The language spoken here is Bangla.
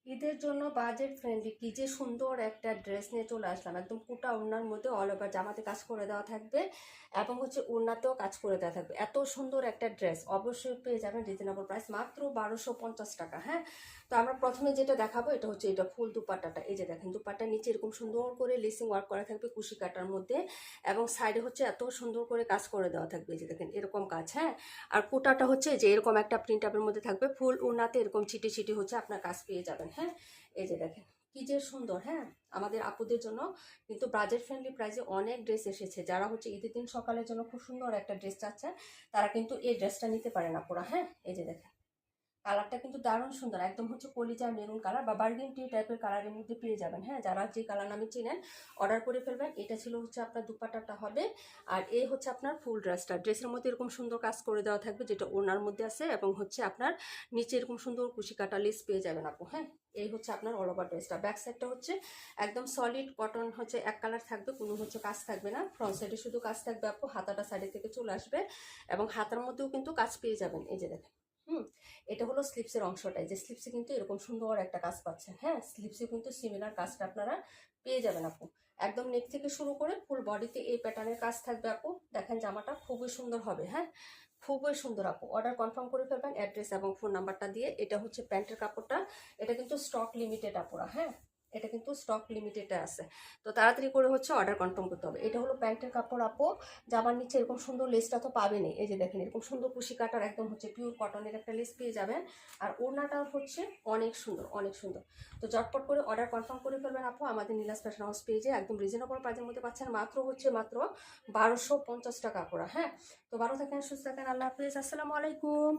ঈদের জন্য বাজেট ফ্রেন্ডলি কি যে সুন্দর একটা ড্রেস নিয়ে চলে আসলাম। একদম কোটা ওড়নার মধ্যে অল ওভার জামাতে কাজ করে দেওয়া থাকবে এবং হচ্ছে ওড়নাতেও কাজ করে দেওয়া থাকবে। এত সুন্দর একটা ড্রেস অবশ্যই পেয়ে যাবেন রিজনেবল প্রাইস, মাত্র 1250 টাকা। হ্যাঁ, তো আমরা প্রথমে যেটা দেখাবো এটা হচ্ছে এটা ফুল দুপাট্টাটা। এই যে দেখেন, দুপাট্টার নিচে এরকম সুন্দর করে লেসিং ওয়ার্ক করা থাকবে কুশি কাটার মধ্যে, এবং সাইডে হচ্ছে এত সুন্দর করে কাজ করে দেওয়া থাকবে। এই যে দেখেন এরকম কাজ। হ্যাঁ, আর কোটাটা হচ্ছে যে এরকম একটা প্রিন্ট আপের মধ্যে থাকবে, ফুল ওড়নাতে এরকম ছিটি ছিটি হচ্ছে আপনার কাজ পেয়ে যাবেন। হ্যাঁ, এই যে দেখেন কি যে সুন্দর। হ্যাঁ, আমাদের আপুদের জন্য কিন্তু বাজেট ফ্রেন্ডলি প্রাইসে অনেক ড্রেস এসেছে। যারা হচ্ছে ঈদের দিন সকালের জন্য খুব সুন্দর একটা ড্রেস চাচ্ছেন তারা কিন্তু এই ড্রেসটা নিতে পারেন আপুরা। হ্যাঁ, এই যে দেখেন কালারটা কিন্তু দারুণ সুন্দর, একদম হচ্ছে কলিজা মেরুন কালার বা বার্গেন্ডি টাইপের কালারের মধ্যে পেয়ে যাবেন। হ্যাঁ, যারা যে কালার নামে চিনেন অর্ডার করে ফেলবেন। এটা ছিল হচ্ছে আপনার দুপাট্টাটা হবে, আর এই হচ্ছে আপনার ফুল ড্রেসটা। ড্রেসের মধ্যে এরকম সুন্দর কাজ করে দেওয়া থাকবে যেটা ওনার মধ্যে আছে, এবং হচ্ছে আপনার নিচে এরকম সুন্দর কুশি কাটা লেস পেয়ে যাবেন আপু। হ্যাঁ, এই হচ্ছে আপনার অল ওভার ড্রেসটা। ব্যাক সাইডটা হচ্ছে একদম সলিড কটন, হচ্ছে এক কালার থাকবে, কোনো হচ্ছে কাজ থাকবে না। ফ্রন্ট সাইডে শুধু কাজ থাকবে আপু, হাতাটা সাইডে থেকে চলে আসবে এবং হাতার মধ্যেও কিন্তু কাজ পেয়ে যাবেন। এই যে দেখেন, এটা হলো স্লিপসের অংশটাই, যে স্লিপসে কিন্তু এরকম সুন্দর একটা কাজ পাচ্ছেন। হ্যাঁ, স্লিপসে কিন্তু সিমিলার কাজটা আপনারা পেয়ে যাবেন আপু। একদম নেক থেকে শুরু করে ফুল বডিতে এই প্যাটার্নের কাজ থাকবে আপু। দেখেন জামাটা খুবই সুন্দর হবে। হ্যাঁ, খুবই সুন্দর আপু। অর্ডার কনফার্ম করে ফেলবেন অ্যাড্রেস এবং ফোন নাম্বারটা দিয়ে। এটা হচ্ছে প্যান্টের কাপড়টা, এটা কিন্তু স্টক লিমিটেড আপুরা। হ্যাঁ, এটা কিন্তু স্টক লিমিটেডে আছে, তো তাড়াতাড়ি করে হচ্ছে অর্ডার কনফার্ম করতে হবে। এটা হলো প্যান্টের কাপড় আপু। জামার নিচে এরকম সুন্দর লেসটা তো পাবেনই। এই যে দেখেন এরকম সুন্দর কুশি কাটার একদম হচ্ছে পিওর কটনের একটা লেস পেয়ে যাবেন। আর ওড়নাটা হচ্ছে অনেক সুন্দর, অনেক সুন্দর। তো চটপট করে অর্ডার কনফার্ম করে ফেলবেন আপু। আমাদের নীলাস ফ্যাশন হাউস পেজে একদম রিজনেবল প্রাইসের মধ্যে পাচ্ছেন, মাত্র 1250 টাকা আপুরা। হ্যাঁ, তো ভালো থাকেন, সুস্থ থাকেন, আল্লাহ হাফিজ, আসসালামু আলাইকুম।